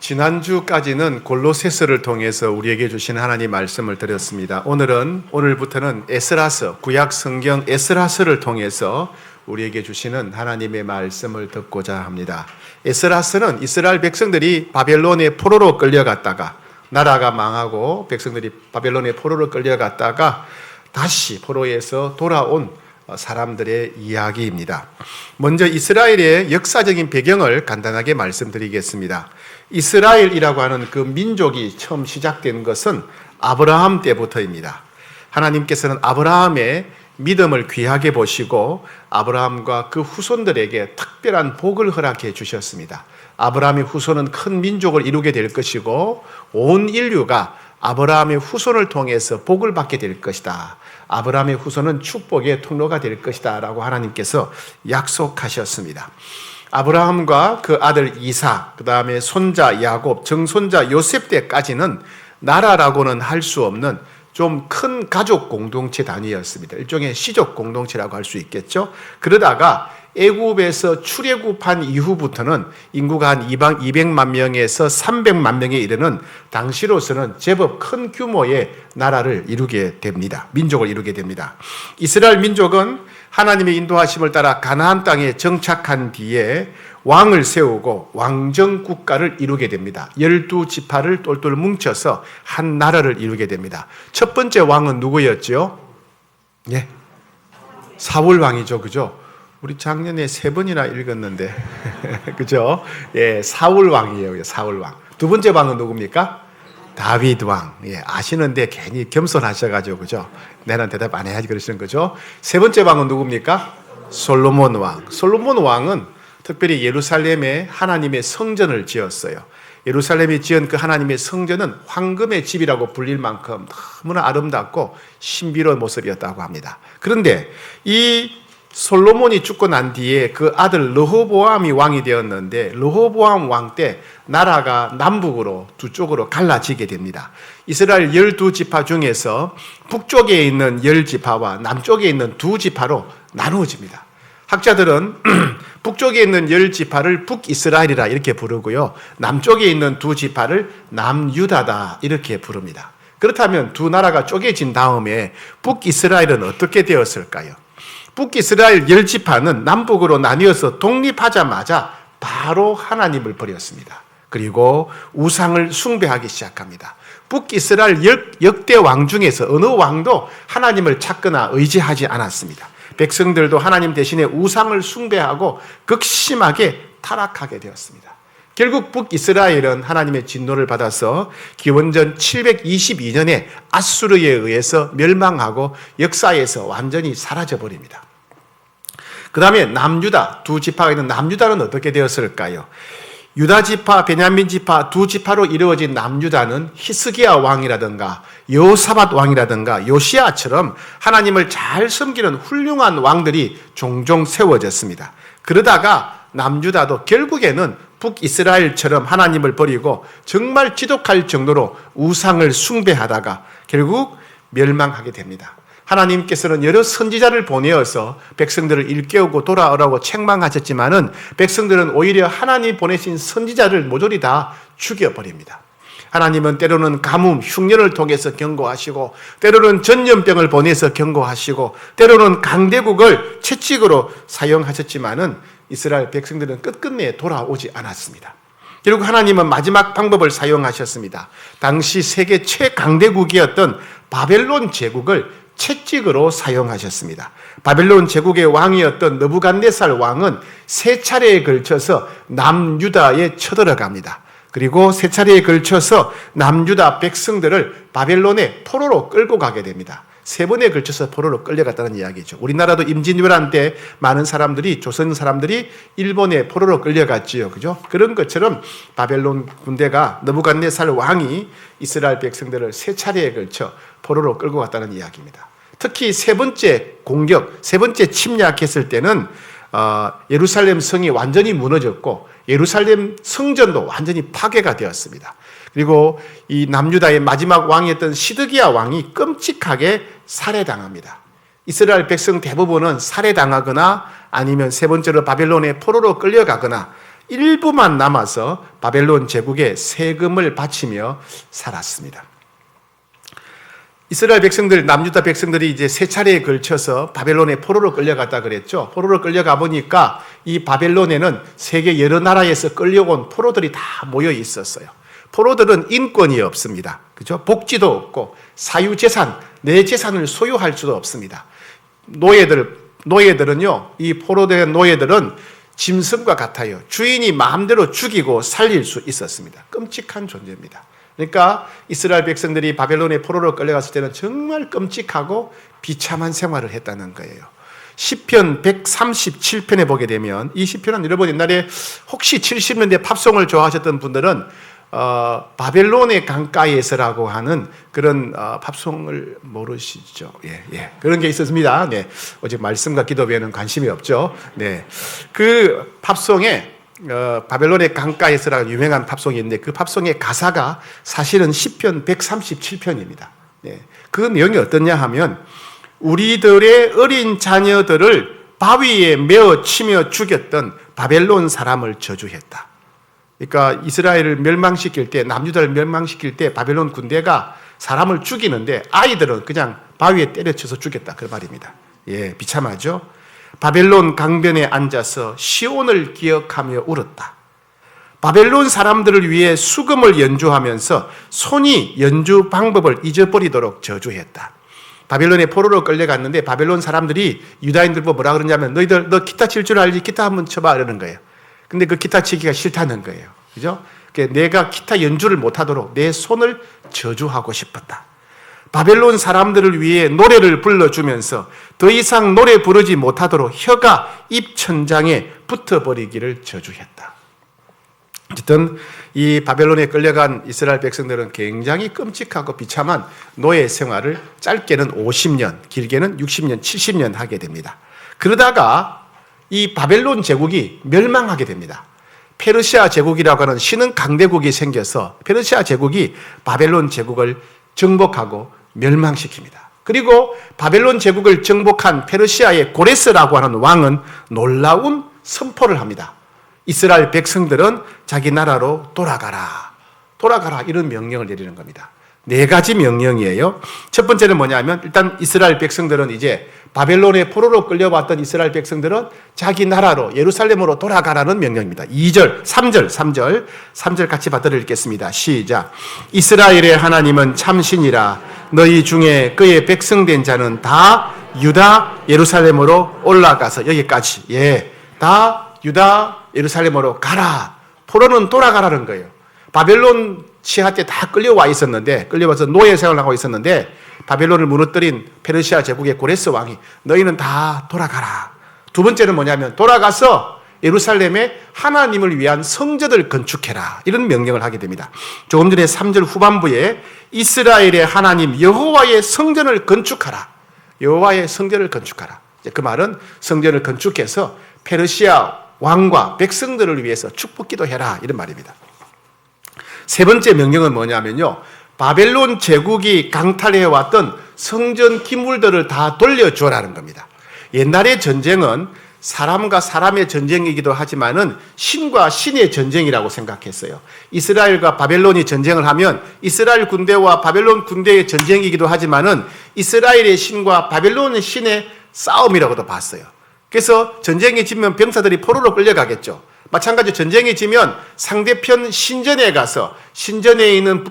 지난주까지는 골로새서를 통해서 우리에게 주신 하나님 말씀을 드렸습니다. 오늘부터는 에스라서, 구약 성경 에스라서를 통해서 우리에게 주시는 하나님의 말씀을 듣고자 합니다. 에스라서는 이스라엘 백성들이 바벨론의 포로로 끌려갔다가 나라가 망하고 백성들이 바벨론의 포로로 끌려갔다가 다시 포로에서 돌아온 사람들의 이야기입니다. 먼저 이스라엘의 역사적인 배경을 간단하게 말씀드리겠습니다. 이스라엘이라고 하는 그 민족이 처음 시작된 것은 아브라함 때부터입니다. 하나님께서는 아브라함의 믿음을 귀하게 보시고 아브라함과 그 후손들에게 특별한 복을 허락해 주셨습니다. 아브라함의 후손은 큰 민족을 이루게 될 것이고 온 인류가 아브라함의 후손을 통해서 복을 받게 될 것이다. 아브라함의 후손은 축복의 통로가 될 것이다 라고 하나님께서 약속하셨습니다. 아브라함과 그 아들 이삭, 그 다음에 손자 야곱, 정손자 요셉 때까지는 나라라고는 할 수 없는 좀 큰 가족 공동체 단위였습니다. 일종의 시족 공동체라고 할 수 있겠죠. 그러다가 애굽에서 출애굽한 이후부터는 인구가 한 200만 명에서 300만 명에 이르는 당시로서는 제법 큰 규모의 나라를 이루게 됩니다. 민족을 이루게 됩니다. 이스라엘 민족은 하나님의 인도하심을 따라 가나안 땅에 정착한 뒤에 왕을 세우고 왕정 국가를 이루게 됩니다. 12지파를 똘똘 뭉쳐서 한 나라를 이루게 됩니다. 첫 번째 왕은 누구였죠? 예, 사울 왕이죠. 그죠? 우리 작년에 3번이나 읽었는데 그죠? 예, 사울 왕이에요. 사울 왕. 두 번째 왕은 누굽니까? 다윗 왕. 예, 아시는데 괜히 겸손하셔가지고 그죠? 내는 대답 안 해야지 그러시는 거죠? 세 번째 왕은 누굽니까? 솔로몬 왕. 솔로몬 왕은 특별히 예루살렘에 하나님의 성전을 지었어요. 예루살렘이 지은 그 하나님의 성전은 황금의 집이라고 불릴 만큼 너무나 아름답고 신비로운 모습이었다고 합니다. 그런데 이 솔로몬이 죽고 난 뒤에 그 아들 르호보암이 왕이 되었는데 르호보암 왕 때 나라가 남북으로 두 쪽으로 갈라지게 됩니다. 이스라엘 12지파 중에서 북쪽에 있는 10지파와 남쪽에 있는 2지파로 나누어집니다. 학자들은 북쪽에 있는 10지파를 북이스라엘이라 이렇게 부르고요. 남쪽에 있는 2지파를 남유다다 이렇게 부릅니다. 그렇다면 두 나라가 쪼개진 다음에 북이스라엘은 어떻게 되었을까요? 북이스라엘 10지파는 남북으로 나뉘어서 독립하자마자 바로 하나님을 버렸습니다. 그리고 우상을 숭배하기 시작합니다. 북이스라엘 역대 왕 중에서 어느 왕도 하나님을 찾거나 의지하지 않았습니다. 백성들도 하나님 대신에 우상을 숭배하고 극심하게 타락하게 되었습니다. 결국 북이스라엘은 하나님의 진노를 받아서 기원전 722년에 아수르에 의해서 멸망하고 역사에서 완전히 사라져버립니다. 그 다음에 남유다, 2지파가 있는 남유다는 어떻게 되었을까요? 유다지파, 베냐민지파 2지파로 이루어진 남유다는 히스기야 왕이라든가 여호사밧 왕이라든가 요시야처럼 하나님을 잘 섬기는 훌륭한 왕들이 종종 세워졌습니다. 그러다가 남유다도 결국에는 북이스라엘처럼 하나님을 버리고 정말 지독할 정도로 우상을 숭배하다가 결국 멸망하게 됩니다. 하나님께서는 여러 선지자를 보내어서 백성들을 일깨우고 돌아오라고 책망하셨지만은 백성들은 오히려 하나님 보내신 선지자를 모조리 다 죽여버립니다. 하나님은 때로는 가뭄, 흉년을 통해서 경고하시고 때로는 전염병을 보내서 경고하시고 때로는 강대국을 채찍으로 사용하셨지만은 이스라엘 백성들은 끝끝내 돌아오지 않았습니다. 결국 하나님은 마지막 방법을 사용하셨습니다. 당시 세계 최강대국이었던 바벨론 제국을 채찍으로 사용하셨습니다. 바벨론 제국의 왕이었던 느부갓네살 왕은 3차례에 걸쳐서 남유다에 쳐들어갑니다. 그리고 3차례에 걸쳐서 남유다 백성들을 바벨론의 포로로 끌고 가게 됩니다. 3번에 걸쳐서 포로로 끌려갔다는 이야기죠. 우리나라도 임진왜란 때 많은 사람들이, 조선 사람들이 일본의 포로로 끌려갔지요. 그죠? 그런 것처럼 바벨론 군대가 느부갓네살 왕이 이스라엘 백성들을 3차례에 걸쳐 포로로 끌고 갔다는 이야기입니다. 특히 3번째 공격, 3번째 침략했을 때는 예루살렘 성이 완전히 무너졌고 예루살렘 성전도 완전히 파괴가 되었습니다. 그리고 이 남유다의 마지막 왕이었던 시드기야 왕이 끔찍하게 살해당합니다. 이스라엘 백성 대부분은 살해당하거나 아니면 3번째로 바벨론의 포로로 끌려가거나 일부만 남아서 바벨론 제국에 세금을 바치며 살았습니다. 이스라엘 백성들, 남유다 백성들이 이제 세 차례에 걸쳐서 바벨론에 포로로 끌려갔다 그랬죠. 포로로 끌려가 보니까 이 바벨론에는 세계 여러 나라에서 끌려온 포로들이 다 모여 있었어요. 포로들은 인권이 없습니다. 그죠? 복지도 없고 사유재산, 내 재산을 소유할 수도 없습니다. 노예들은요, 이 포로된 노예들은 짐승과 같아요. 주인이 마음대로 죽이고 살릴 수 있었습니다. 끔찍한 존재입니다. 그러니까 이스라엘 백성들이 바벨론에 포로로 끌려갔을 때는 정말 끔찍하고 비참한 생활을 했다는 거예요. 시편 137편에 보게 되면, 이 시편은 여러분 옛날에 혹시 70년대 팝송을 좋아하셨던 분들은 바벨론의 강가에서라고 하는 그런 팝송을 모르시죠? 예. 그런 게 있었습니다. 네. 어제 말씀과 기도 외에는 관심이 없죠. 네. 그 팝송에 바벨론의 강가에서라는 유명한 팝송이 있는데, 그 팝송의 가사가 사실은 시편 137편입니다. 네. 그 내용이 어떠냐 하면, 우리들의 어린 자녀들을 바위에 메어 치며 죽였던 바벨론 사람을 저주했다. 그러니까 이스라엘을 멸망시킬 때, 남유다를 멸망시킬 때 바벨론 군대가 사람을 죽이는데 아이들은 그냥 바위에 때려쳐서 죽였다, 그 말입니다. 예, 비참하죠? 바벨론 강변에 앉아서 시온을 기억하며 울었다. 바벨론 사람들을 위해 수금을 연주하면서 손이 연주 방법을 잊어버리도록 저주했다. 바벨론에 포로로 끌려갔는데 바벨론 사람들이 유다인들 보고 뭐라 그러냐면, 너 기타 칠 줄 알지? 기타 한번 쳐봐, 이러는 거예요. 근데 그 기타 치기가 싫다는 거예요. 그죠? 내가 기타 연주를 못하도록 내 손을 저주하고 싶었다. 바벨론 사람들을 위해 노래를 불러주면서 더 이상 노래 부르지 못하도록 혀가 입천장에 붙어버리기를 저주했다. 어쨌든 이 바벨론에 끌려간 이스라엘 백성들은 굉장히 끔찍하고 비참한 노예 생활을 짧게는 50년, 길게는 60년, 70년 하게 됩니다. 그러다가 이 바벨론 제국이 멸망하게 됩니다. 페르시아 제국이라고 하는 신흥 강대국이 생겨서 페르시아 제국이 바벨론 제국을 정복하고 멸망시킵니다. 그리고 바벨론 제국을 정복한 페르시아의 고레스라고 하는 왕은 놀라운 선포를 합니다. 이스라엘 백성들은 자기 나라로 돌아가라, 이런 명령을 내리는 겁니다. 4가지 명령이에요. 첫 번째는 뭐냐면, 일단 이스라엘 백성들은 이제 바벨론에 포로로 끌려왔던 이스라엘 백성들은 자기 나라로 예루살렘으로 돌아가라는 명령입니다. 3절 같이 받들어 읽겠습니다. 시작. 이스라엘의 하나님은 참신이라. 너희 중에 그의 백성된 자는 다 유다 예루살렘으로 올라가서, 여기까지, 다 유다 예루살렘으로 가라. 포로는 돌아가라는 거예요. 바벨론 치하 때 다 끌려와서 노예 생활을 하고 있었는데, 바벨론을 무너뜨린 페르시아 제국의 고레스 왕이 너희는 다 돌아가라. 두 번째는 뭐냐면, 돌아가서 예루살렘에 하나님을 위한 성전을 건축해라, 이런 명령을 하게 됩니다. 조금 전에 3절 후반부에 이스라엘의 하나님 여호와의 성전을 건축하라. 여호와의 성전을 건축하라. 그 말은 성전을 건축해서 페르시아 왕과 백성들을 위해서 축복기도 해라, 이런 말입니다. 세 번째 명령은 뭐냐면요, 바벨론 제국이 강탈해왔던 성전 기물들을 다 돌려주라는 겁니다. 옛날의 전쟁은 사람과 사람의 전쟁이기도 하지만은 신과 신의 전쟁이라고 생각했어요. 이스라엘과 바벨론이 전쟁을 하면 이스라엘 군대와 바벨론 군대의 전쟁이기도 하지만은 이스라엘의 신과 바벨론의 신의 싸움이라고도 봤어요. 그래서 전쟁이 지면 병사들이 포로로 끌려가겠죠. 마찬가지로 전쟁이 지면 상대편 신전에 가서, 신전에 있는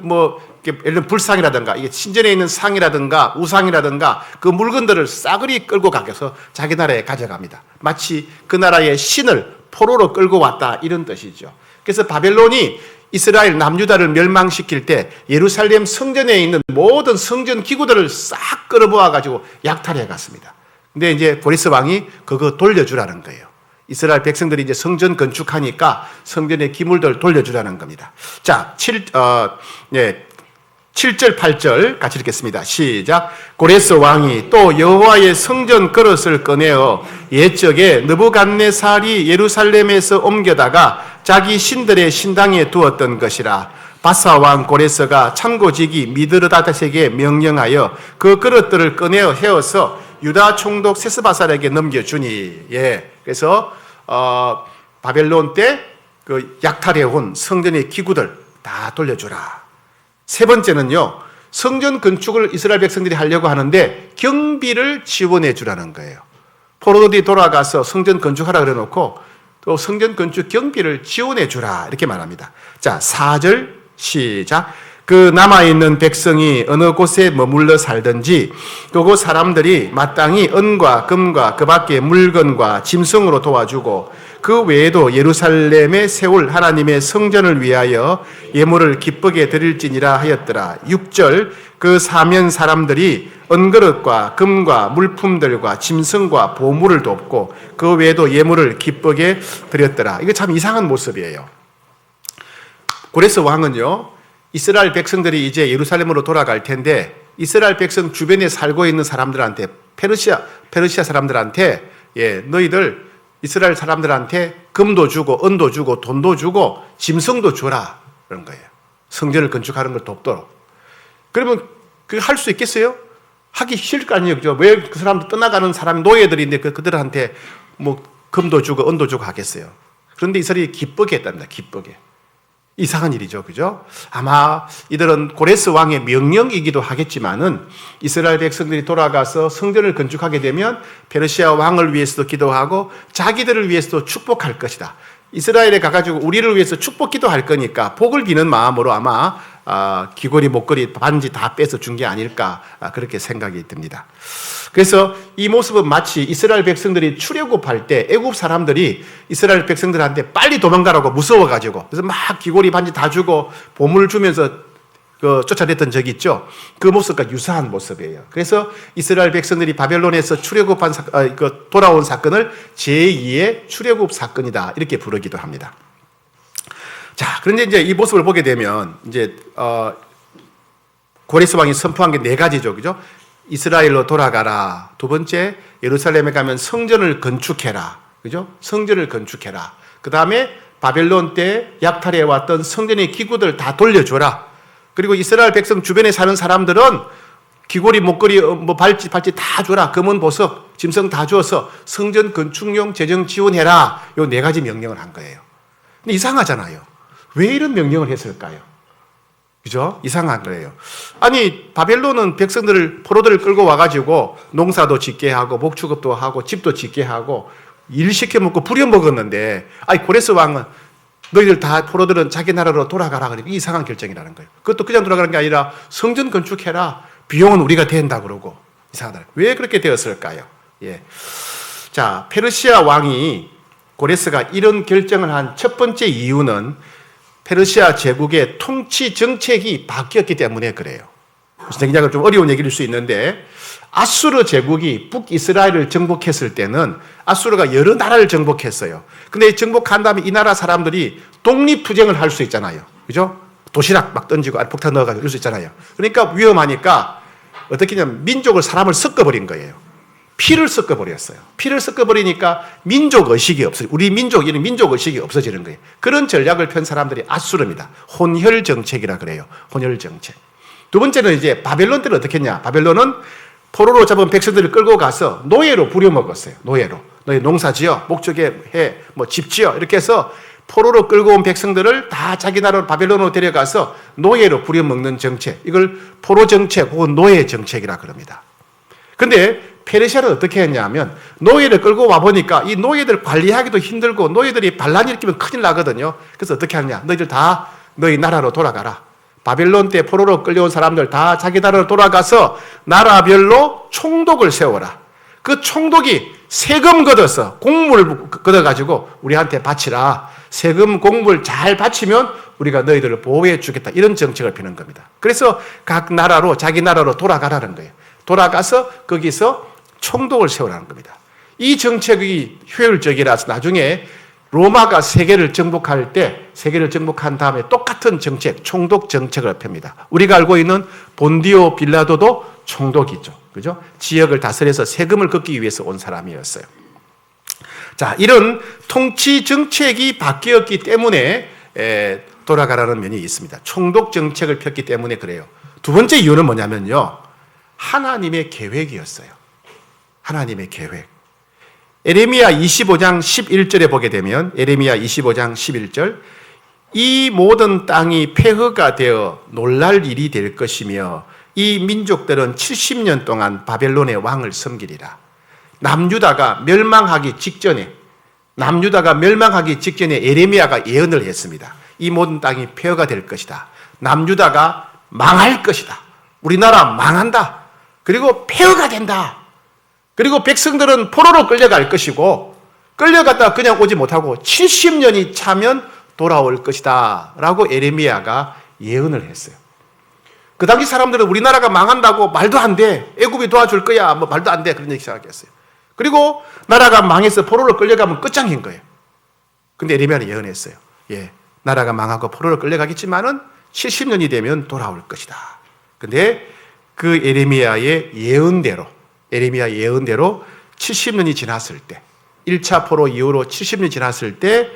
예를 들면 불상이라든가, 이게 신전에 있는 상이라든가 우상이라든가 그 물건들을 싸그리 끌고 가서 자기 나라에 가져갑니다. 마치 그 나라의 신을 포로로 끌고 왔다, 이런 뜻이죠. 그래서 바벨론이 이스라엘 남유다를 멸망시킬 때 예루살렘 성전에 있는 모든 성전 기구들을 싹 끌어모아 가지고 약탈해 갔습니다. 근데 이제 고레스 왕이 그거 돌려주라는 거예요. 이스라엘 백성들이 이제 성전 건축하니까 성전의 기물들 돌려주라는 겁니다. 자, 7절, 8절 같이 읽겠습니다. 시작. 고레스 왕이 또 여호와의 성전 그릇을 꺼내어 옛적에 느부갓네살이 예루살렘에서 옮겨다가 자기 신들의 신당에 두었던 것이라. 바사 왕 고레스가 참고직이 미드르다닥에게 명령하여 그 그릇들을 꺼내어 헤어서 유다 총독 세스바살에게 넘겨주니. 그래서 바벨론 때 그 약탈해온 성전의 기구들 다 돌려주라. 세 번째는요, 성전 건축을 이스라엘 백성들이 하려고 하는데 경비를 지원해 주라는 거예요. 포로들이 돌아가서 성전 건축하라 그래 놓고 또 성전 건축 경비를 지원해 주라 이렇게 말합니다. 자, 4절 시작. 그 남아있는 백성이 어느 곳에 머물러 살든지 그곳 사람들이 마땅히 은과 금과 그 밖의 물건과 짐승으로 도와주고 그 외에도 예루살렘에 세울 하나님의 성전을 위하여 예물을 기쁘게 드릴지니라 하였더라. 6절. 그 사면 사람들이 은그릇과 금과 물품들과 짐승과 보물을 돕고 그 외에도 예물을 기쁘게 드렸더라. 이거 참 이상한 모습이에요. 고레스 왕은요, 이스라엘 백성들이 이제 예루살렘으로 돌아갈 텐데 이스라엘 백성 주변에 살고 있는 사람들한테 페르시아 사람들한테 너희들 이스라엘 사람들한테 금도 주고 은도 주고 돈도 주고 짐승도 주라 그런 거예요. 성전을 건축하는 걸 돕도록. 그러면 그게 할 수 있겠어요? 하기 싫을 거 아니에요. 왜 그 사람들 떠나가는 사람 노예들인데 그들한테 뭐 금도 주고 은도 주고 하겠어요. 그런데 이스라엘이 기쁘게 했답니다. 기쁘게. 이상한 일이죠. 그죠? 아마 이들은 고레스 왕의 명령이기도 하겠지만은 이스라엘 백성들이 돌아가서 성전을 건축하게 되면 페르시아 왕을 위해서도 기도하고 자기들을 위해서도 축복할 것이다. 이스라엘에 가가지고 우리를 위해서 축복 기도할 거니까 복을 비는 마음으로 아마 귀걸이, 목걸이, 반지 다 빼서 준 게 아닐까 그렇게 생각이 듭니다. 그래서 이 모습은 마치 이스라엘 백성들이 출애굽할 때 애굽 사람들이 이스라엘 백성들한테 빨리 도망가라고 무서워가지고 그래서 막 귀걸이, 반지 다 주고 보물을 주면서 쫓아냈던 적이 있죠. 그 모습과 유사한 모습이에요. 그래서 이스라엘 백성들이 바벨론에서 출애굽한 돌아온 사건을 제2의 출애굽 사건이다 이렇게 부르기도 합니다. 자, 그런데 이제 이 모습을 보게 되면 이제 고레스 왕이 선포한 게 4가지죠, 그죠? 이스라엘로 돌아가라. 두 번째, 예루살렘에 가면 성전을 건축해라, 그죠? 성전을 건축해라. 그 다음에 바벨론 때 약탈해 왔던 성전의 기구들 다 돌려줘라. 그리고 이스라엘 백성 주변에 사는 사람들은 귀걸이, 목걸이, 발찌 다 줘라. 금은 보석, 짐승 다 주어서 성전 건축용 재정 지원해라. 요 4가지 명령을 한 거예요. 근데 이상하잖아요. 왜 이런 명령을 했을까요? 그죠? 이상한 거예요. 아니, 바벨론은 백성들을, 포로들을 끌고 와가지고 농사도 짓게 하고, 목축업도 하고, 집도 짓게 하고, 일 시켜 먹고 부려먹었는데, 아니, 고레스 왕은 너희들 다 포로들은 자기 나라로 돌아가라. 그러니까 이상한 결정이라는 거예요. 그것도 그냥 돌아가는 게 아니라 성전 건축해라. 비용은 우리가 된다 그러고. 이상하다. 왜 그렇게 되었을까요? 예. 자, 페르시아 왕이 고레스가 이런 결정을 한 첫 번째 이유는 페르시아 제국의 통치 정책이 바뀌었기 때문에 그래요. 무슨 얘기냐면 좀 어려운 얘기일 수 있는데 아수르 제국이 북이스라엘을 정복했을 때는 아수르가 여러 나라를 정복했어요. 근데 정복한 다음에 이 나라 사람들이 독립투쟁을 할 수 있잖아요. 그죠? 도시락 막 던지고 폭탄 넣어가지고 이럴 수 있잖아요. 그러니까 위험하니까 어떻게 하냐면 민족을, 사람을 섞어버린 거예요. 피를 섞어버렸어요. 피를 섞어버리니까 민족의식이 없어요. 우리 민족에는 민족의식이 없어지는 거예요. 그런 전략을 편 사람들이 아수르입니다. 혼혈정책이라 그래요. 혼혈정책. 두 번째는 이제 바벨론 때는 어떻게 했냐. 바벨론은 포로로 잡은 백성들을 끌고 가서 노예로 부려먹었어요. 노예로. 너희 농사 지어, 목축에 해, 집 지어 이렇게 해서 포로로 끌고 온 백성들을 다 자기 나라로 바벨론으로 데려가서 노예로 부려먹는 정책. 이걸 포로정책 혹은 노예정책이라 그럽니다. 근데 페르시아는 어떻게 했냐면 노예를 끌고 와보니까 이 노예들 관리하기도 힘들고 노예들이 반란 일으키면 큰일 나거든요. 그래서 어떻게 하느냐. 너희들 다 너희 나라로 돌아가라. 바벨론 때 포로로 끌려온 사람들 다 자기 나라로 돌아가서 나라별로 총독을 세워라. 그 총독이 세금 걷어서 공물을 걷어가지고 우리한테 바치라. 세금 공물 잘 바치면 우리가 너희들을 보호해 주겠다. 이런 정책을 피는 겁니다. 그래서 각 나라로 자기 나라로 돌아가라는 거예요. 돌아가서 거기서 총독을 세우라는 겁니다. 이 정책이 효율적이라서 나중에 로마가 세계를 정복할 때 세계를 정복한 다음에 똑같은 정책, 총독 정책을 펴니다. 우리가 알고 있는 본디오 빌라도도 총독이죠. 그죠? 지역을 다스려서 세금을 걷기 위해서 온 사람이었어요. 자, 이런 통치 정책이 바뀌었기 때문에 돌아가라는 면이 있습니다. 총독 정책을 폈기 때문에 그래요. 두 번째 이유는 뭐냐면요. 하나님의 계획이었어요. 하나님의 계획. 에레미야 25장 11절에 보게 되면 에레미야 25장 11절 이 모든 땅이 폐허가 되어 놀랄 일이 될 것이며 이 민족들은 70년 동안 바벨론의 왕을 섬기리라. 남유다가 멸망하기 직전에 에레미야가 예언을 했습니다. 이 모든 땅이 폐허가 될 것이다. 남유다가 망할 것이다. 우리나라 망한다. 그리고 폐허가 된다. 그리고 백성들은 포로로 끌려갈 것이고 끌려갔다가 그냥 오지 못하고 70년이 차면 돌아올 것이다 라고 에레미야가 예언을 했어요. 그 당시 사람들은 우리나라가 망한다고 말도 안 돼. 애굽이 도와줄 거야. 뭐 말도 안 돼. 그런 얘기 시작했어요. 그리고 나라가 망해서 포로로 끌려가면 끝장인 거예요. 근데 에레미야는 예언했어요. 예, 나라가 망하고 포로로 끌려가겠지만은 70년이 되면 돌아올 것이다. 근데 그 에레미야의 예언대로 70년이 지났을 때 1차 포로 이후로 70년이 지났을 때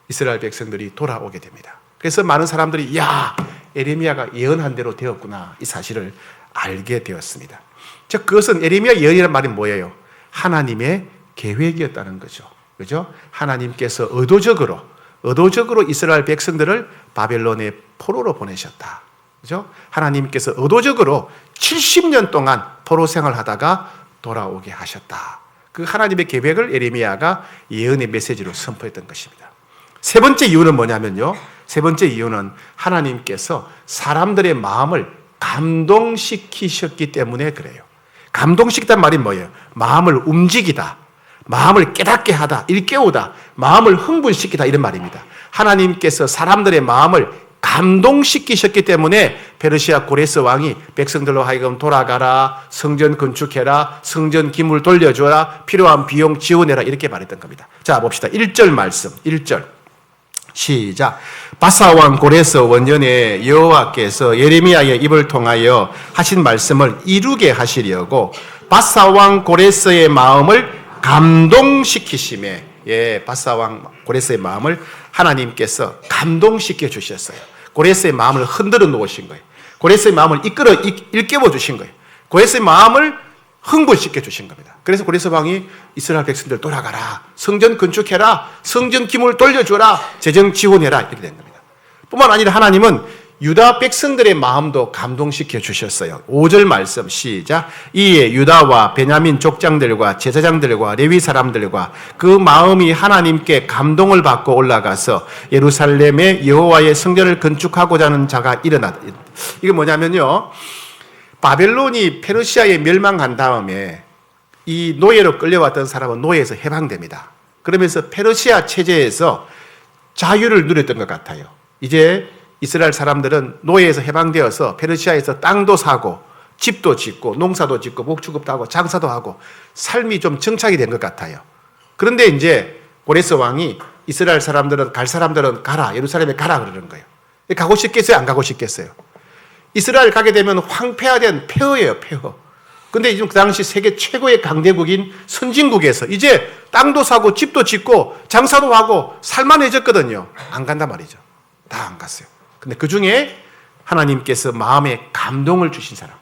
이스라엘 백성들이 돌아오게 됩니다. 그래서 많은 사람들이 야, 에레미야가 예언한 대로 되었구나 이 사실을 알게 되었습니다. 즉 그것은 에레미야 예언이란 말이 뭐예요? 하나님의 계획이었다는 거죠. 그죠? 하나님께서 의도적으로 이스라엘 백성들을 바벨론의 포로로 보내셨다. 그죠? 하나님께서 의도적으로 70년 동안 포로 생활하다가 돌아오게 하셨다. 그 하나님의 계획을 에레미야가 예언의 메시지로 선포했던 것입니다. 세 번째 이유는 뭐냐면요. 세 번째 이유는 하나님께서 사람들의 마음을 감동시키셨기 때문에 그래요. 감동시키다는 말이 뭐예요? 마음을 움직이다, 마음을 깨닫게 하다, 일깨우다, 마음을 흥분시키다 이런 말입니다. 하나님께서 사람들의 마음을 감동시키셨기 때문에 페르시아 고레스 왕이 백성들로 하여금 돌아가라, 성전 건축해라, 성전 기물 돌려줘라, 필요한 비용 지원해라 이렇게 말했던 겁니다. 자 봅시다. 1절 말씀 1절 시작. 바사 왕 고레스 원년에 여호와께서 예레미야의 입을 통하여 하신 말씀을 이루게 하시려고 바사 왕 고레스의 마음을 감동시키심에, 예, 바사 왕 고레스의 마음을 하나님께서 감동시켜 주셨어요. 고레스의 마음을 흔들어 놓으신 거예요. 고레스의 마음을 일깨워 주신 거예요. 고레스의 마음을 흥분시켜 주신 겁니다. 그래서 고레스 왕이 이스라엘 백성들 돌아가라, 성전 건축해라, 성전 기물 돌려줘라, 재정 지원해라 이렇게 된 겁니다. 뿐만 아니라 하나님은 유다 백성들의 마음도 감동시켜 주셨어요. 5절 말씀 시작. 이에 유다와 베냐민 족장들과 제사장들과 레위 사람들과 그 마음이 하나님께 감동을 받고 올라가서 예루살렘에 여호와의 성전을 건축하고자 하는 자가 일어났다. 이게 뭐냐면요, 바벨론이 페르시아에 멸망한 다음에 이 노예로 끌려왔던 사람은 노예에서 해방됩니다. 그러면서 페르시아 체제에서 자유를 누렸던 것 같아요. 이제 이스라엘 사람들은 노예에서 해방되어서 페르시아에서 땅도 사고 집도 짓고 농사도 짓고 목축업도 하고 장사도 하고 삶이 좀 정착이 된 것 같아요. 그런데 이제 고레스 왕이 이스라엘 사람들은 갈 사람들은 가라, 예루살렘에 가라 그러는 거예요. 가고 싶겠어요? 안 가고 싶겠어요? 이스라엘 가게 되면 황폐화된 폐허예요, 폐허. 근데 그 당시 세계 최고의 강대국인 선진국에서 이제 땅도 사고 집도 짓고 장사도 하고 살만해졌거든요. 안 간단 말이죠. 다 안 갔어요. 근데 그 중에 하나님께서 마음에 감동을 주신 사람,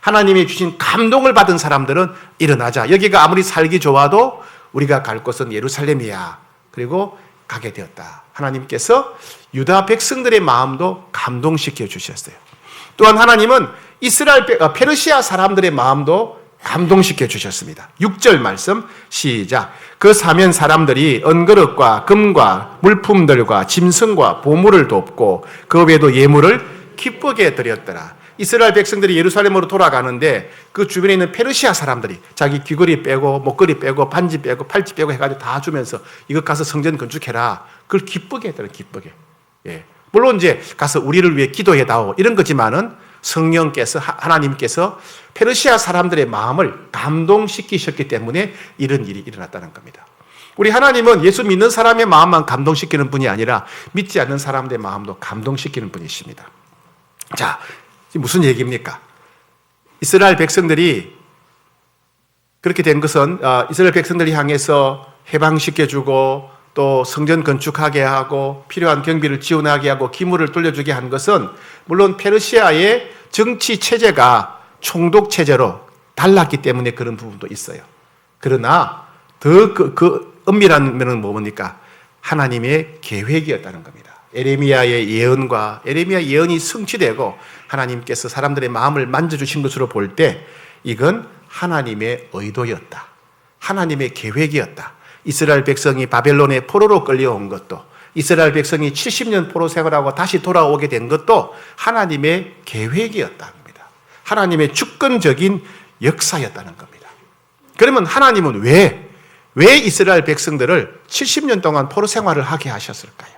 하나님이 주신 감동을 받은 사람들은 일어나자. 여기가 아무리 살기 좋아도 우리가 갈 곳은 예루살렘이야. 그리고 가게 되었다. 하나님께서 유다 백성들의 마음도 감동시켜 주셨어요. 또한 하나님은 페르시아 사람들의 마음도 감동시켜 주셨습니다. 6절 말씀 시작. 그 사면 사람들이 은그릇과 금과 물품들과 짐승과 보물을 돕고 그 외에도 예물을 기쁘게 드렸더라. 이스라엘 백성들이 예루살렘으로 돌아가는데 그 주변에 있는 페르시아 사람들이 자기 귀걸이 빼고 목걸이 빼고 반지 빼고 팔찌 빼고 해가지고 다 주면서 이것 가서 성전 건축해라. 그걸 기쁘게 했더라. 기쁘게. 예. 물론 이제 가서 우리를 위해 기도해다오 이런 거지만은 성령께서, 하나님께서 페르시아 사람들의 마음을 감동시키셨기 때문에 이런 일이 일어났다는 겁니다. 우리 하나님은 예수 믿는 사람의 마음만 감동시키는 분이 아니라 믿지 않는 사람들의 마음도 감동시키는 분이십니다. 자, 무슨 얘기입니까? 이스라엘 백성들이 그렇게 된 것은 이스라엘 백성들이 향해서 해방시켜주고 또 성전 건축하게 하고 필요한 경비를 지원하게 하고 기물을 돌려주게 한 것은 물론 페르시아의 정치 체제가 총독 체제로 달랐기 때문에 그런 부분도 있어요. 그러나 더 더 그 엄밀한 면은 뭡니까? 하나님의 계획이었다는 겁니다. 에레미야의 예언과 에레미야 예언이 성취되고 하나님께서 사람들의 마음을 만져주신 것으로 볼 때 이건 하나님의 의도였다. 하나님의 계획이었다. 이스라엘 백성이 바벨론의 포로로 끌려온 것도, 이스라엘 백성이 70년 포로 생활하고 다시 돌아오게 된 것도 하나님의 계획이었다는 겁니다. 하나님의 주권적인 역사였다는 겁니다. 그러면 하나님은 왜 이스라엘 백성들을 70년 동안 포로 생활을 하게 하셨을까요?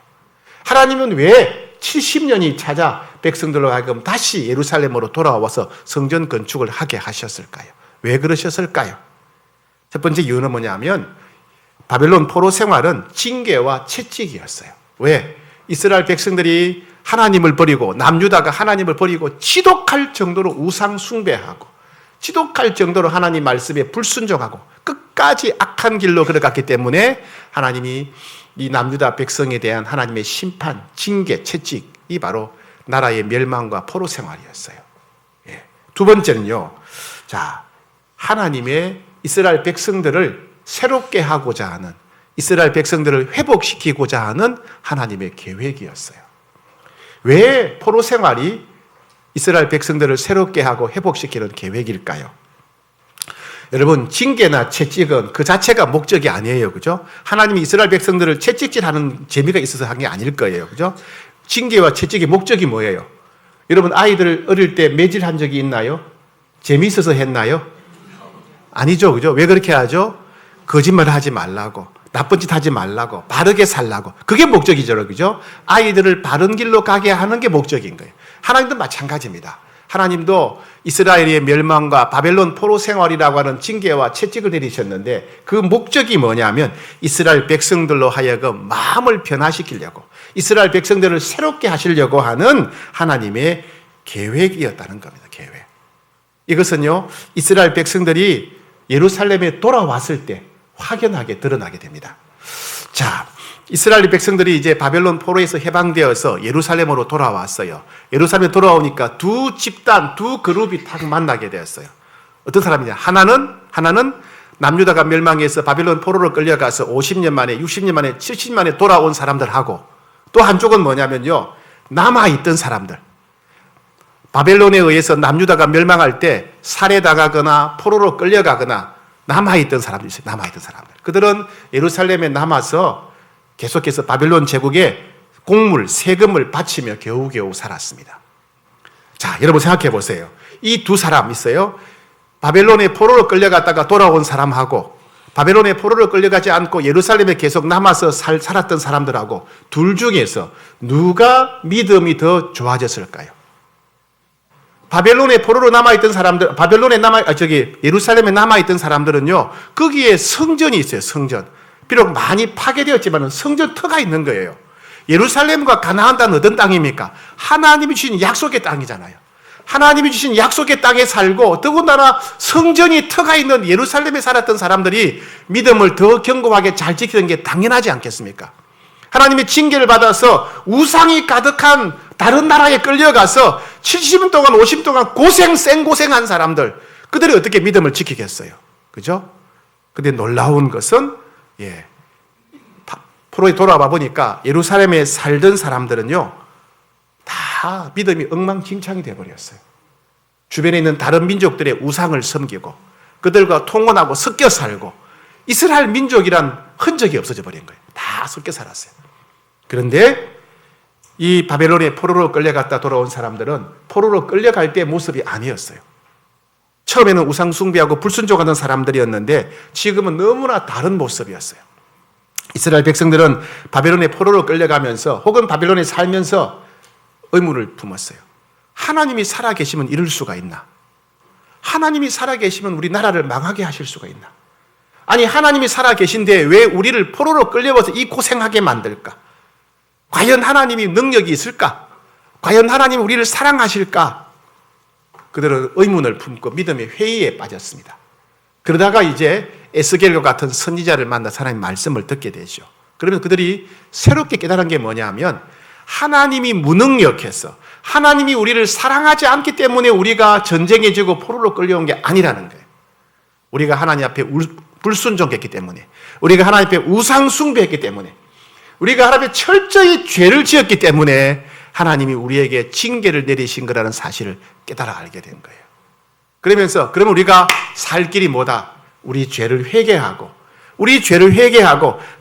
하나님은 왜 70년이 찾아 백성들로 하여금 다시 예루살렘으로 돌아와서 성전 건축을 하게 하셨을까요? 왜 그러셨을까요? 첫 번째 이유는 뭐냐면 바벨론 포로 생활은 징계와 채찍이었어요. 왜? 이스라엘 백성들이 하나님을 버리고 남유다가 하나님을 버리고 지독할 정도로 우상 숭배하고 지독할 정도로 하나님 말씀에 불순종하고 끝까지 악한 길로 걸어갔기 때문에 하나님이 이 남유다 백성에 대한 하나님의 심판, 징계, 채찍이 바로 나라의 멸망과 포로 생활이었어요. 예. 두 번째는요. 자, 하나님의 이스라엘 백성들을 새롭게 하고자 하는, 이스라엘 백성들을 회복시키고자 하는 하나님의 계획이었어요. 왜 포로 생활이 이스라엘 백성들을 새롭게 하고 회복시키는 계획일까요? 여러분, 징계나 채찍은 그 자체가 목적이 아니에요. 그죠? 하나님이 이스라엘 백성들을 채찍질하는 재미가 있어서 한 게 아닐 거예요. 그죠? 징계와 채찍의 목적이 뭐예요? 여러분, 아이들 어릴 때 매질한 적이 있나요? 재미있어서 했나요? 아니죠. 그죠? 왜 그렇게 하죠? 거짓말 하지 말라고, 나쁜 짓 하지 말라고, 바르게 살라고. 그게 목적이죠. 그죠? 아이들을 바른 길로 가게 하는 게 목적인 거예요. 하나님도 마찬가지입니다. 하나님도 이스라엘의 멸망과 바벨론 포로 생활이라고 하는 징계와 채찍을 내리셨는데 그 목적이 뭐냐면 이스라엘 백성들로 하여금 마음을 변화시키려고, 이스라엘 백성들을 새롭게 하시려고 하는 하나님의 계획이었다는 겁니다. 계획. 이것은요, 이스라엘 백성들이 예루살렘에 돌아왔을 때 확연하게 드러나게 됩니다. 자, 이스라엘 백성들이 이제 바벨론 포로에서 해방되어서 예루살렘으로 돌아왔어요. 예루살렘에 돌아오니까 두 집단, 두 그룹이 딱 만나게 되었어요. 어떤 사람이냐? 하나는 남유다가 멸망해서 바벨론 포로로 끌려가서 50년 만에, 60년 만에, 70년 만에 돌아온 사람들하고, 또 한쪽은 뭐냐면요, 남아있던 사람들. 바벨론에 의해서 남유다가 멸망할 때 살해당하거나 포로로 끌려가거나 남아있던 사람들이 있어요. 남아있던 사람들. 그들은 예루살렘에 남아서 계속해서 바벨론 제국에 공물, 세금을 바치며 겨우겨우 살았습니다. 자, 여러분 생각해 보세요. 이 두 사람 있어요. 바벨론에 포로로 끌려갔다가 돌아온 사람하고 바벨론에 포로로 끌려가지 않고 예루살렘에 계속 남아서 살았던 사람들하고 둘 중에서 누가 믿음이 더 좋아졌을까요? 바벨론에 포로로 남아있던 사람들, 예루살렘에 남아있던 사람들은요, 거기에 성전이 있어요, 성전. 비록 많이 파괴되었지만 성전 터가 있는 거예요. 예루살렘과 가나안 땅은 어떤 땅입니까? 하나님이 주신 약속의 땅이잖아요. 하나님이 주신 약속의 땅에 살고 더군다나 성전이 터가 있는 예루살렘에 살았던 사람들이 믿음을 더 견고하게 잘 지키는 게 당연하지 않겠습니까? 하나님의 징계를 받아서 우상이 가득한 다른 나라에 끌려가서 70년 동안 50년 동안 생고생한 사람들, 그들이 어떻게 믿음을 지키겠어요? 그죠? 근데 놀라운 것은 포로에 돌아와 보니까 예루살렘에 살던 사람들은요, 다 믿음이 엉망진창이 되어버렸어요. 주변에 있는 다른 민족들의 우상을 섬기고 그들과 통혼하고 섞여 살고 이스라엘 민족이란 흔적이 없어져 버린 거예요. 다 섞여 살았어요. 그런데 이 바벨론에 포로로 끌려갔다 돌아온 사람들은 포로로 끌려갈 때 모습이 아니었어요. 처음에는 우상 숭배하고 불순종하는 사람들이었는데 지금은 너무나 다른 모습이었어요. 이스라엘 백성들은 바벨론에 포로로 끌려가면서 혹은 바벨론에 살면서 의문을 품었어요. 하나님이 살아계시면 이럴 수가 있나? 하나님이 살아계시면 우리 나라를 망하게 하실 수가 있나? 아니, 하나님이 살아계신데 왜 우리를 포로로 끌려와서 이 고생하게 만들까? 과연 하나님이 능력이 있을까? 과연 하나님이 우리를 사랑하실까? 그들은 의문을 품고 믿음의 회의에 빠졌습니다. 그러다가 이제 에스겔과 같은 선지자를 만나서 하나님의 말씀을 듣게 되죠. 그러면 그들이 새롭게 깨달은 게 뭐냐면 하나님이 무능력해서 하나님이 우리를 사랑하지 않기 때문에 우리가 전쟁에 지고 포로로 끌려온 게 아니라는 거예요. 우리가 하나님 앞에 불순종했기 때문에, 우리가 하나님 앞에 우상 숭배했기 때문에, 우리가 하나님 앞에 철저히 죄를 지었기 때문에 하나님이 우리에게 징계를 내리신 거라는 사실을 깨달아 알게 된 거예요. 그러면서 그러면 우리가 살 길이 뭐다? 우리 죄를 회개하고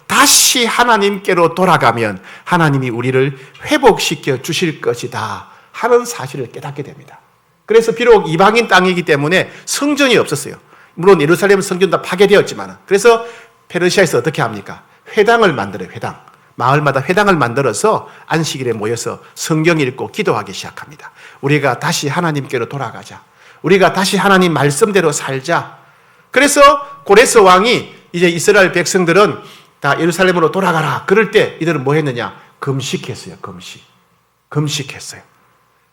다시 하나님께로 돌아가면 하나님이 우리를 회복시켜 주실 것이다 하는 사실을 깨닫게 됩니다. 그래서 비록 이방인 땅이기 때문에 성전이 없었어요. 물론 예루살렘 성전 다 파괴되었지만, 그래서 페르시아에서 어떻게 합니까? 회당을 만들어요. 회당. 마을마다 회당을 만들어서 안식일에 모여서 성경 읽고 기도하기 시작합니다. 우리가 다시 하나님께로 돌아가자. 우리가 다시 하나님 말씀대로 살자. 그래서 고레스 왕이 이제 이스라엘 백성들은 다 예루살렘으로 돌아가라. 그럴 때 이들은 뭐 했느냐? 금식했어요. 금식했어요.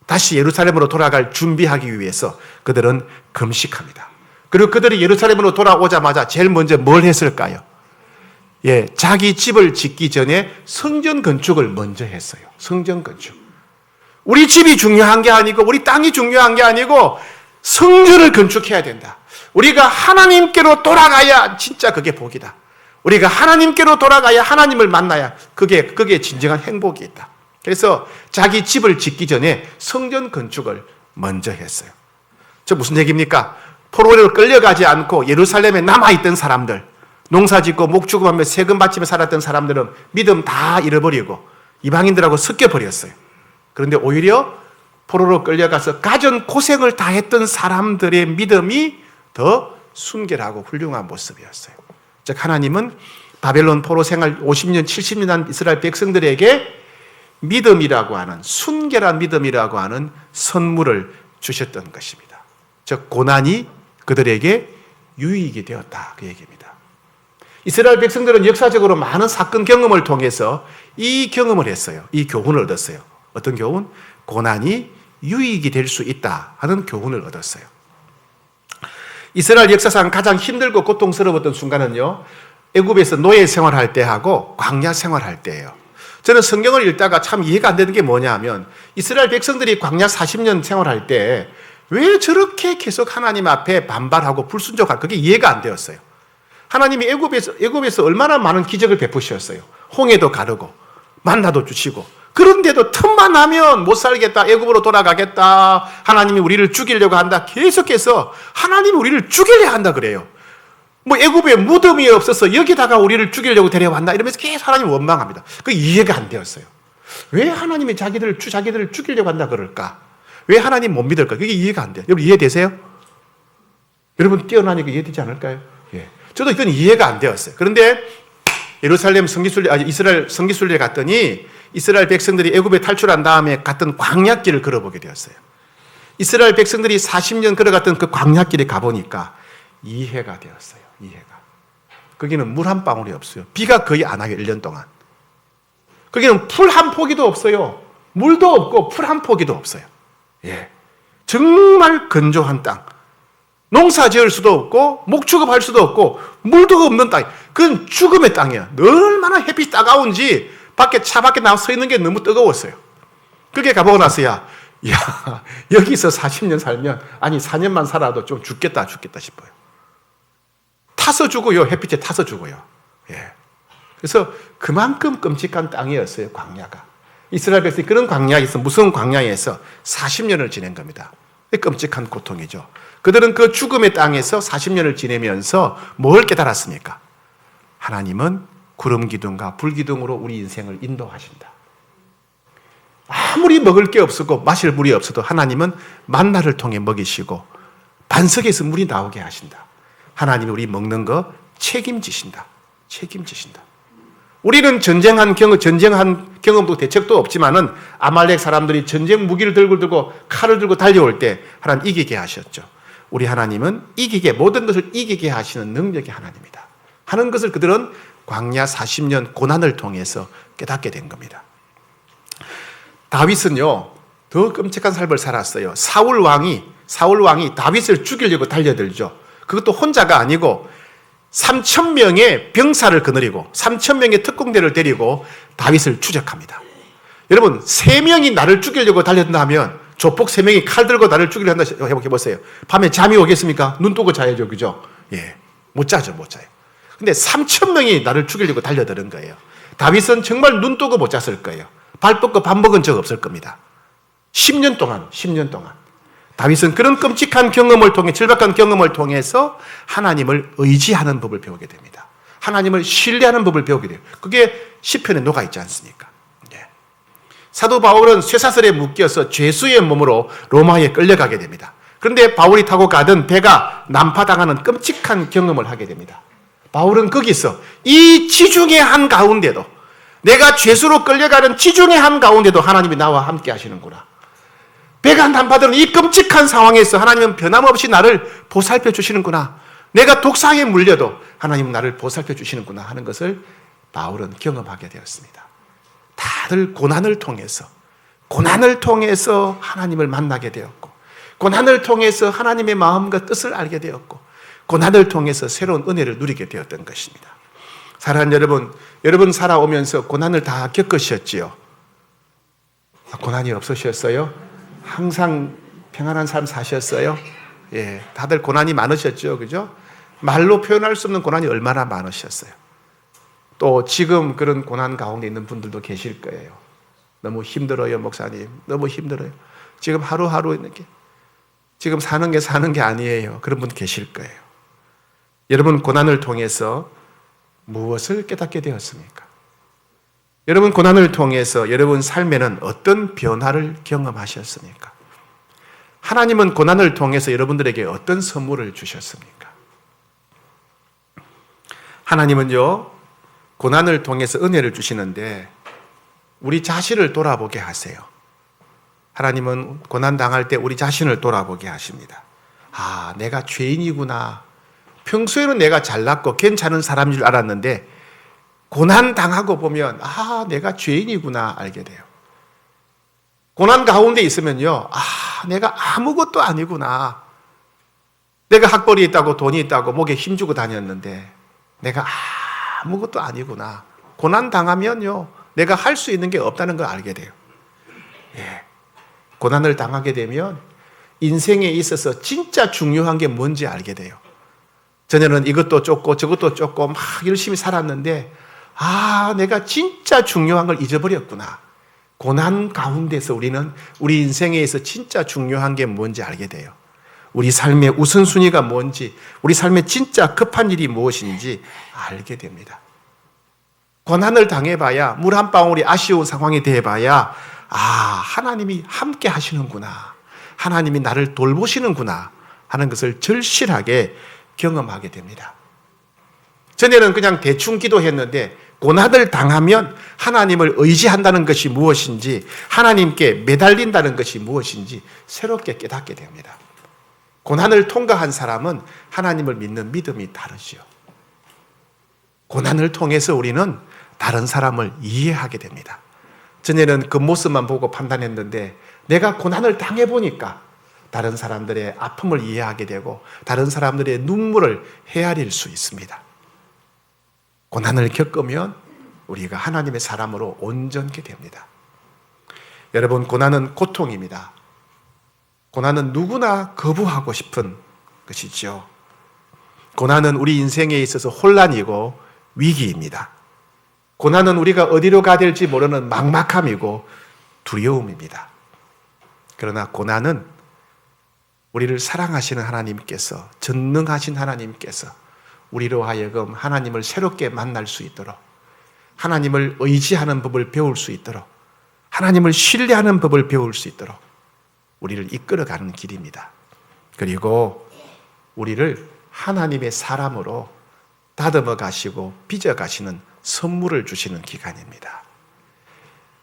다시 예루살렘으로 돌아갈 준비하기 위해서 그들은 금식합니다. 그리고 그들이 예루살렘으로 돌아오자마자 제일 먼저 뭘 했을까요? 자기 집을 짓기 전에 성전 건축을 먼저 했어요. 성전 건축. 우리 집이 중요한 게 아니고, 우리 땅이 중요한 게 아니고, 성전을 건축해야 된다. 우리가 하나님께로 돌아가야 진짜 그게 복이다. 우리가 하나님께로 돌아가야 하나님을 만나야 그게 진정한 행복이 있다. 그래서 자기 집을 짓기 전에 성전 건축을 먼저 했어요. 저 무슨 얘기입니까? 포로로 끌려가지 않고 예루살렘에 남아있던 사람들, 농사 짓고 목축음하며 세금 바치며 살았던 사람들은 믿음 다 잃어버리고 이방인들하고 섞여버렸어요. 그런데 오히려 포로로 끌려가서 가전 고생을 다 했던 사람들의 믿음이 더 순결하고 훌륭한 모습이었어요. 즉 하나님은 바벨론 포로 생활 50년, 70년 한 이스라엘 백성들에게 믿음이라고 하는, 순결한 믿음이라고 하는 선물을 주셨던 것입니다. 즉 고난이 그들에게 유익이 되었다, 그 얘기입니다. 이스라엘 백성들은 역사적으로 많은 사건 경험을 통해서 이 경험을 했어요. 이 교훈을 얻었어요. 어떤 교훈? 고난이 유익이 될 수 있다 하는 교훈을 얻었어요. 이스라엘 역사상 가장 힘들고 고통스러웠던 순간은요, 애굽에서 노예 생활할 때 하고 광야 생활할 때예요. 저는 성경을 읽다가 참 이해가 안 되는 게 뭐냐 하면, 이스라엘 백성들이 광야 40년 생활할 때 왜 저렇게 계속 하나님 앞에 반발하고 불순종할까? 그게 이해가 안 되었어요. 하나님이 애굽에서 얼마나 많은 기적을 베푸셨어요. 홍해도 가르고 만나도 주시고, 그런데도 틈만 나면 못 살겠다, 애굽으로 돌아가겠다, 하나님이 우리를 죽이려고 한다, 계속해서 하나님이 우리를 죽이려 한다 그래요. 뭐 애굽에 무덤이 없어서 여기다가 우리를 죽이려고 데려왔나 이러면서 계속 하나님 원망합니다. 그 이해가 안 되었어요. 왜 하나님이 자기들을 죽이려고 한다 그럴까? 왜 하나님 못 믿을까? 그게 이해가 안 돼요. 여러분 이해되세요? 여러분 뛰어나니까 이해되지 않을까요? 예. 저도 이건 이해가 안 되었어요. 그런데 이스라엘 성기순례에 갔더니 이스라엘 백성들이 애굽에 탈출한 다음에 갔던 광야길을 걸어보게 되었어요. 이스라엘 백성들이 40년 걸어갔던 그 광야길에 가보니까 이해가 되었어요. 이해가. 거기는 물 한 방울이 없어요. 비가 거의 안 와요. 1년 동안. 거기는 풀 한 포기도 없어요. 물도 없고 풀 한 포기도 없어요. 예. 정말 건조한 땅. 농사 지을 수도 없고 목축업할 수도 없고 물도 없는 땅. 그건 죽음의 땅이야. 얼마나 햇빛이 따가운지 차 밖에 나와 서 있는 게 너무 뜨거웠어요. 그게 가보고 나서야 여기서 40년 살면, 아니 4년만 살아도 좀 죽겠다 싶어요. 타서 죽어요. 햇빛에 타서 죽어요. 예. 그래서 그만큼 끔찍한 땅이었어요. 광야가. 이스라엘 백성이 그런 광야에서, 무서운 광야에서 40년을 지낸 겁니다. 끔찍한 고통이죠. 그들은 그 죽음의 땅에서 40년을 지내면서 뭘 깨달았습니까? 하나님은 구름 기둥과 불 기둥으로 우리 인생을 인도하신다. 아무리 먹을 게 없고 마실 물이 없어도 하나님은 만나를 통해 먹이시고 반석에서 물이 나오게 하신다. 하나님이 우리 먹는 거 책임지신다. 우리는 전쟁한 경험도 대책도 없지만은 아말렉 사람들이 전쟁 무기를 들고 칼을 들고 달려올 때 하나님 이기게 하셨죠. 우리 하나님은 모든 것을 이기게 하시는 능력의 하나님이다 하는 것을 그들은 광야 40년 고난을 통해서 깨닫게 된 겁니다. 다윗은요, 더 끔찍한 삶을 살았어요. 사울 왕이 다윗을 죽이려고 달려들죠. 그것도 혼자가 아니고 3,000명의 병사를 거느리고 3,000명의 특공대를 데리고 다윗을 추적합니다. 여러분, 3명이 나를 죽이려고 달려든다면, 조폭 3명이 칼 들고 나를 죽이려 한다 해보세요. 밤에 잠이 오겠습니까? 눈 뜨고 자야죠. 그죠? 예. 못 자요. 근데 3천 명이 나를 죽이려고 달려드는 거예요. 다윗은 정말 눈 뜨고 못 잤을 거예요. 발 뻗고 밥 먹은 적 없을 겁니다. 10년 동안. 다윗은 그런 끔찍한 경험을 통해, 절박한 경험을 통해서 하나님을 의지하는 법을 배우게 됩니다. 하나님을 신뢰하는 법을 배우게 돼요. 그게 시편에 녹아 있지 않습니까? 예. 사도 바울은 쇠사슬에 묶여서 죄수의 몸으로 로마에 끌려가게 됩니다. 그런데 바울이 타고 가던 배가 난파당하는 끔찍한 경험을 하게 됩니다. 바울은 거기서 이 지중해 한가운데도, 내가 죄수로 끌려가는 지중해 한가운데도 하나님이 나와 함께 하시는구나. 배가 난파되는 이 끔찍한 상황에서 하나님은 변함없이 나를 보살펴 주시는구나. 내가 독사에 물려도 하나님은 나를 보살펴 주시는구나 하는 것을 바울은 경험하게 되었습니다. 다들 고난을 통해서 하나님을 만나게 되었고, 고난을 통해서 하나님의 마음과 뜻을 알게 되었고, 고난을 통해서 새로운 은혜를 누리게 되었던 것입니다. 사랑하는 여러분 살아오면서 고난을 다 겪으셨지요? 고난이 없으셨어요? 항상 평안한 삶 사셨어요? 예, 다들 고난이 많으셨죠, 그죠? 말로 표현할 수 없는 고난이 얼마나 많으셨어요. 또 지금 그런 고난 가운데 있는 분들도 계실 거예요. 너무 힘들어요, 목사님. 너무 힘들어요. 지금 하루하루 이렇게 지금 사는 게 아니에요. 그런 분 계실 거예요. 여러분 고난을 통해서 무엇을 깨닫게 되었습니까? 여러분 고난을 통해서 여러분 삶에는 어떤 변화를 경험하셨습니까? 하나님은 고난을 통해서 여러분들에게 어떤 선물을 주셨습니까? 하나님은요, 고난을 통해서 은혜를 주시는데 우리 자신을 돌아보게 하세요. 하나님은 고난 당할 때 우리 자신을 돌아보게 하십니다. 아, 내가 죄인이구나. 평소에는 내가 잘났고 괜찮은 사람인 줄 알았는데 고난 당하고 보면 아, 내가 죄인이구나 알게 돼요. 고난 가운데 있으면요, 아, 내가 아무것도 아니구나. 내가 학벌이 있다고 돈이 있다고 목에 힘주고 다녔는데 내가 아무것도 아니구나. 고난 당하면요, 내가 할 수 있는 게 없다는 걸 알게 돼요. 예. 고난을 당하게 되면 인생에 있어서 진짜 중요한 게 뭔지 알게 돼요. 전에는 이것도 쫓고 저것도 쫓고 막 열심히 살았는데 아, 내가 진짜 중요한 걸 잊어버렸구나. 고난 가운데서 우리는 우리 인생에 있어서 진짜 중요한 게 뭔지 알게 돼요. 우리 삶의 우선순위가 뭔지, 우리 삶에 진짜 급한 일이 무엇인지 알게 됩니다. 고난을 당해봐야, 물 한 방울이 아쉬운 상황이 돼봐야 아, 하나님이 함께 하시는구나. 하나님이 나를 돌보시는구나 하는 것을 절실하게 경험하게 됩니다. 전에는 그냥 대충 기도했는데 고난을 당하면 하나님을 의지한다는 것이 무엇인지, 하나님께 매달린다는 것이 무엇인지 새롭게 깨닫게 됩니다. 고난을 통과한 사람은 하나님을 믿는 믿음이 다르지요. 고난을 통해서 우리는 다른 사람을 이해하게 됩니다. 전에는 그 모습만 보고 판단했는데 내가 고난을 당해보니까 다른 사람들의 아픔을 이해하게 되고 다른 사람들의 눈물을 헤아릴 수 있습니다. 고난을 겪으면 우리가 하나님의 사람으로 온전케 됩니다. 여러분, 고난은 고통입니다. 고난은 누구나 거부하고 싶은 것이죠. 고난은 우리 인생에 있어서 혼란이고 위기입니다. 고난은 우리가 어디로 가야 될지 모르는 막막함이고 두려움입니다. 그러나 고난은 우리를 사랑하시는 하나님께서, 전능하신 하나님께서 우리로 하여금 하나님을 새롭게 만날 수 있도록, 하나님을 의지하는 법을 배울 수 있도록, 하나님을 신뢰하는 법을 배울 수 있도록 우리를 이끌어가는 길입니다. 그리고 우리를 하나님의 사람으로 다듬어 가시고 빚어 가시는 선물을 주시는 기간입니다.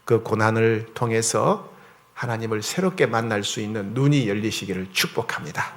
그 고난을 통해서 하나님을 새롭게 만날 수 있는 눈이 열리시기를 축복합니다.